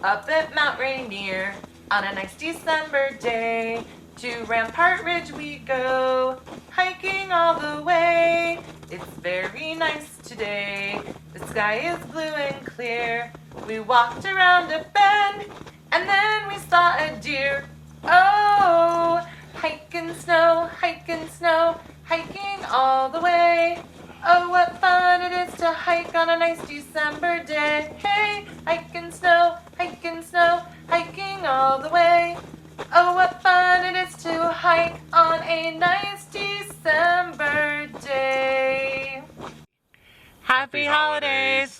Up at Mount Rainier on a nice December day. To Rampart Ridge we go, hiking all the way. It's very nice today. The sky is blue and clear. We walked around a bend and then we saw a deer. Oh, hiking snow, hiking all the way. Oh, what fun it is to hike on a nice December day. Hey, hiking snow, hiking all the way. Oh, what fun it is to hike on a nice December day. Happy holidays!